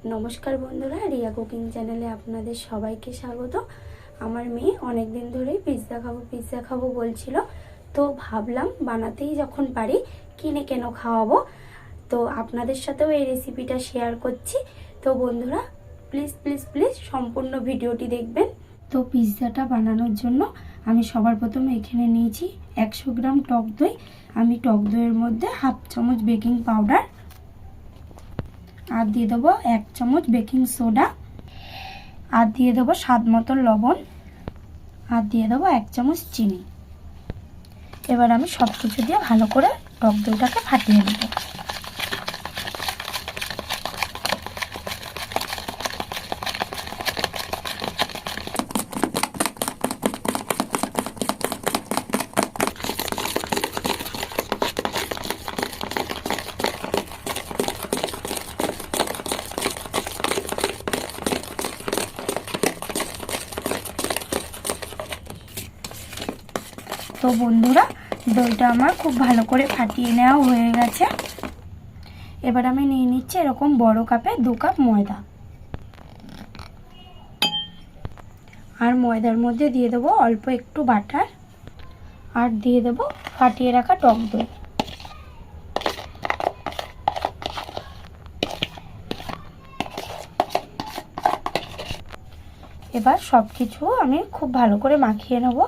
নমস্কার বন্ধুরা, রিয়া কুকিং চ্যানেলে আপনাদের সবাইকে স্বাগত। আমার মেয়ে অনেক দিন ধরেই পিৎজা খাবো বলছিল, তো ভাবলাম বানাতেই যখন পারি কিনে কেন খাওয়াবো। তো আপনাদের সাথেও এই রেসিপিটা শেয়ার করছি। তো বন্ধুরা প্লিজ প্লিজ প্লিজ সম্পূর্ণ ভিডিওটি দেখবেন। তো পিৎজাটা বানানোর জন্য আমি সবার প্রথমে এখানে নিয়েছি 100 গ্রাম টক দই। আমি টক দইয়ের মধ্যে হাফ চামচ বেকিং পাউডার আর দিয়ে দেবো 1 চামচ বেকিং সোডা, আর দিয়ে দেবো স্বাদ মতো লবণ, আর দিয়ে দেবো 1 চামচ চিনি। এবার আমি সব কিছু দিয়ে ভালো করে টক দইটাকে ফাটিয়ে নেব। তো বন্ধুরা দইটা আমার খুব ভালো করে ফাটিয়ে নেওয়া হয়ে গেছে। এবার আমি নিয়ে নিচ্ছি এরকম বড় কাপে 2 কাপ ময়দা, আর ময়দার মধ্যে দিয়ে দেবো অল্প একটু বাটার, আর দিয়ে দেবো ফাটিয়ে রাখা টক দই। এবার সব কিছু আমি খুব ভালো করে মাখিয়ে নেব।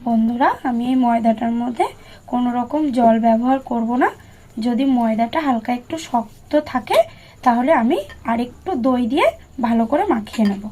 বন্ধুরা আমি এই ময়দাটার মধ্যে কোনো রকম জল ব্যবহার করব না। যদি ময়দাটা হালকা একটু শক্ত থাকে তাহলে আমি আরেকটু দই দিয়ে ভালো করে মাখিয়ে নেব।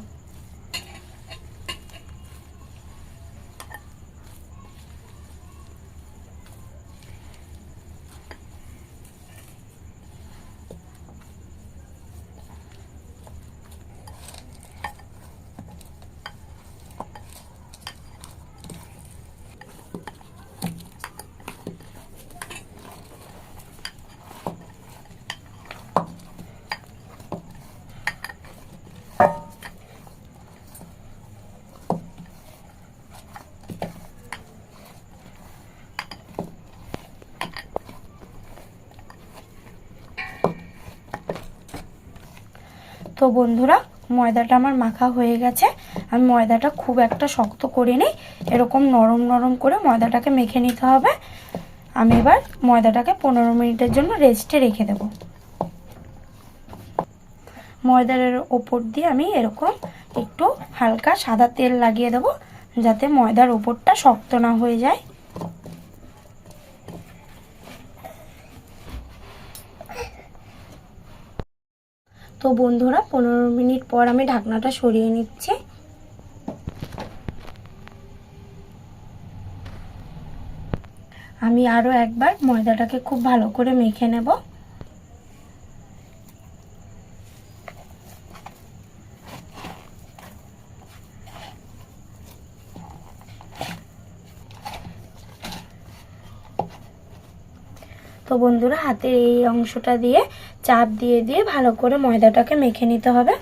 তো বন্ধুরা ময়দাটা আমার মাখা হয়ে গেছে। আমি ময়দাটা খুব একটা শক্ত করে নিই, এরকম নরম নরম করে ময়দাটাকে মেখে নিতে হবে। আমি এবার ময়দাটাকে 15 মিনিটের জন্য রেস্টে রেখে দেব। ময়দার ওপর দিয়ে আমি এরকম একটু হালকা সাদা তেল লাগিয়ে দেব, যাতে ময়দার ওপরটা শক্ত না হয়ে যায়। তো বন্ধুরা 15 মিনিট পর আমি ঢাকনাটা সরিয়ে নিচ্ছি। আমি আরও একবার ময়দাটাকে খুব ভালো করে মেখে নেব। তো বন্ধুরা হাতের এই অংশটা দিয়ে চাপ দিয়ে দিয়ে ভালো করে ময়দাটাকে মেখে নিতে হবে।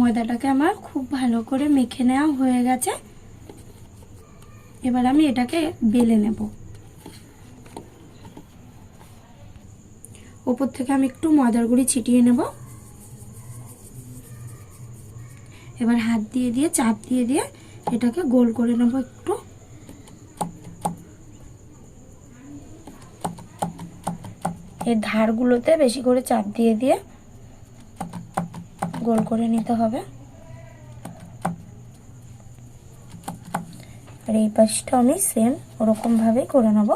ময়দাটাকে আমার খুব ভালো করে মেখে নেওয়া হয়ে গেছে। এবার আমি এটাকে বেলে নেব। উপর থেকে আমি একটু ময়দার গুঁড়ি ছিটিয়ে নেব। এবার হাত দিয়ে দিয়ে চাপ দিয়ে দিয়ে এটাকে গোল করে নেব একটু। এই ধারগুলোতে বেশি করে চাপ দিয়ে দিয়ে গোল করে নিতে হবে। আর এই পাশটা আমি সেম ওরকম ভাবেই করে নেব।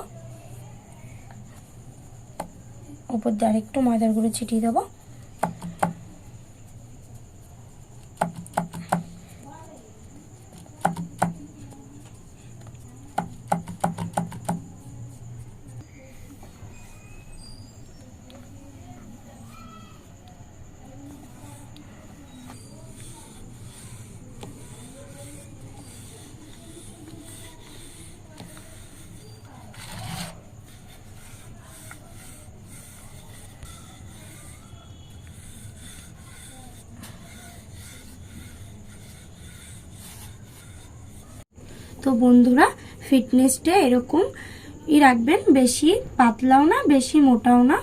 উপর দিয়ে আরেকটু ময়দার গুঁড়ো ছিটিয়ে দেবো। তো বন্ধুরা ফিটনেসটা এরকমই রাখবেন, বেশি পাতলাও না বেশি মোটাও না।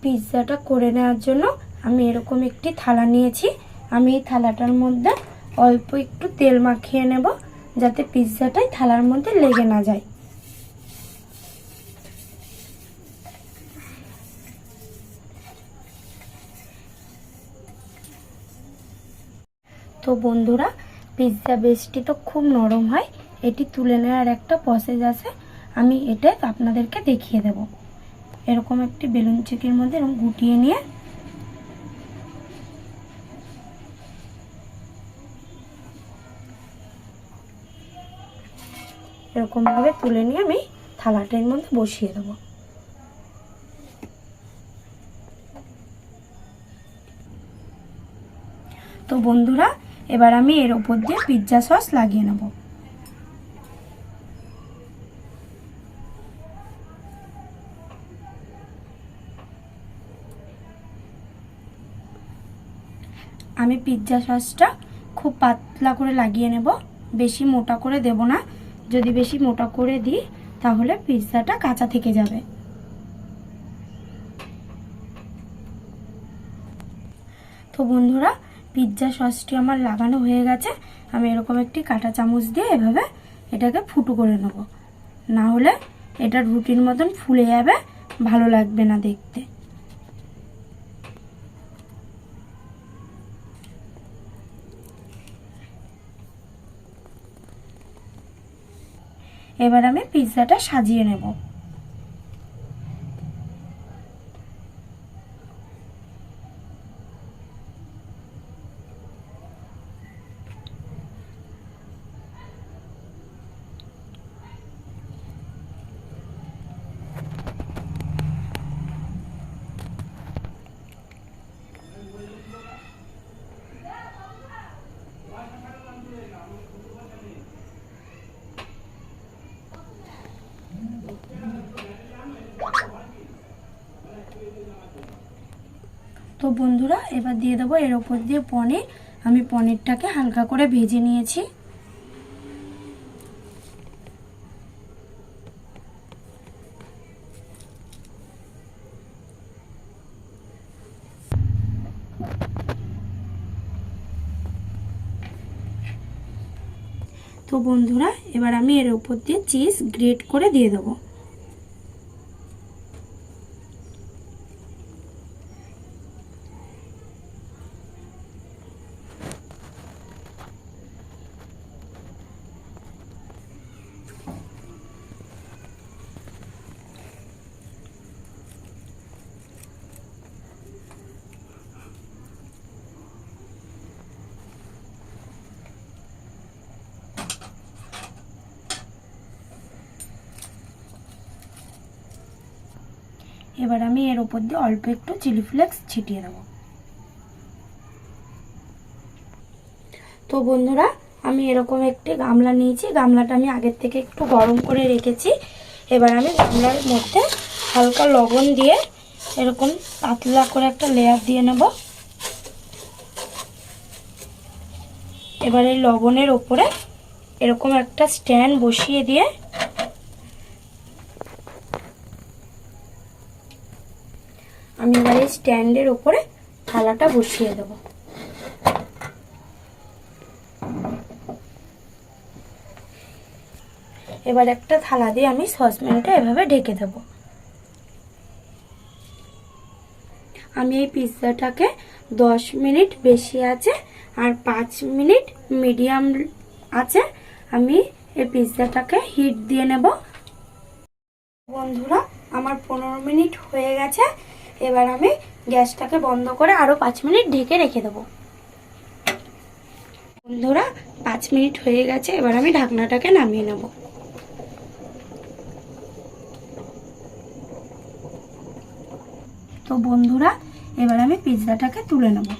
পিৎজাটা করে নেওয়ার জন্য আমি এরকম একটি থালা নিয়েছি। আমি এই থালাটার মধ্যে অল্প একটু তেল মাখিয়ে নেব, যাতে পিৎজাটাই থালার মধ্যে লেগে না যায়। তো বন্ধুরা পিৎজা বেসটি তো খুব নরম হয়, এটি তুলে নেওয়ার একটা প্রসেস আছে, আমি এটা আপনাদেরকে দেখিয়ে দেব। এরকম একটি বেলুন চেকির মধ্যে এরকম গুটিয়ে নিয়ে এরকম ভাবে তুলে নিয়ে আমি থালাটার মধ্যে বসিয়ে দেব। তো বন্ধুরা এবার আমি এর উপর দিয়ে পিৎজা সস লাগিয়ে নেব। আমি পিৎজা সসটা খুব পাতলা করে লাগিয়ে নেব, বেশি মোটা করে দেব না। যদি বেশি মোটা করে দিই তাহলে পিৎজাটা কাঁচা থেকে যাবে। তো বন্ধুরা পিৎজা সসটি আমার লাগানো হয়ে গেছে। আমি এরকম একটি কাঁটা চামচ দিয়ে এভাবে এটাকে ফুটো করে নেব, না হলে এটা রুটির মতন ফুলে যাবে, ভালো লাগবে না দেখতে। এবার আমি পিৎজাটা সাজিয়ে নেব। তো বন্ধুরা এবার দিয়ে দেবো এর উপর দিয়ে পনির। আমি পনিরটাকে হালকা করে ভেজে নিয়েছি। তো বন্ধুরা এবার আমি এর উপর দিয়ে চিজ গ্রেট করে দিয়ে দেবো। এবার আমি এর উপর দিয়ে অল্প একটু চিলি ফ্লেক্স ছিটিয়ে দেবো। তো বন্ধুরা আমি এরকম একটি গামলা নিয়েছি, গামলাটা আমি আগের থেকে একটু গরম করে রেখেছি। এবার আমি গামলার মধ্যে হালকা লবণ দিয়ে এরকম পাতলা করে একটা লেয়ার দিয়ে নেব। এবার এই লবণের উপরে এরকম একটা স্ট্যান্ড বসিয়ে দিয়ে আমি এবার এই স্ট্যান্ডের উপরে থালাটা বসিয়ে দেব। এবার একটা থালা দিয়ে আমি সসপ্যানটা এভাবে ঢেকে দেব। আমি এই পিৎজাটাকে 10 মিনিট বেশি আছে আর 5 মিনিট মিডিয়াম আছে আমি এই পিৎজাটাকে হিট দিয়ে নেব। বন্ধুরা আমার 15 মিনিট হয়ে গেছে। এবার আমি গ্যাসটাকে বন্ধ করে আরো 5 মিনিট ঢেকে রেখে দেব। বন্ধুরা 5 মিনিট হয়ে গেছে, এবার আমি ঢাকনাটাকে নামিয়ে নেব। তো বন্ধুরা এবার আমি পিৎজাটাকে তুলে নেব।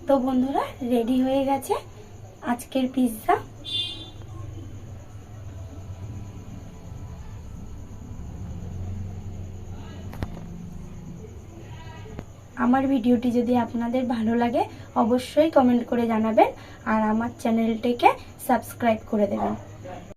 তো বন্ধুরা রেডি হয়ে গেছে আজকের পিৎজা। আমার ভিডিওটি যদি আপনাদের ভালো লাগে অবশ্যই কমেন্ট করে জানাবেন আর আমার চ্যানেলটিকে সাবস্ক্রাইব করে দেবেন।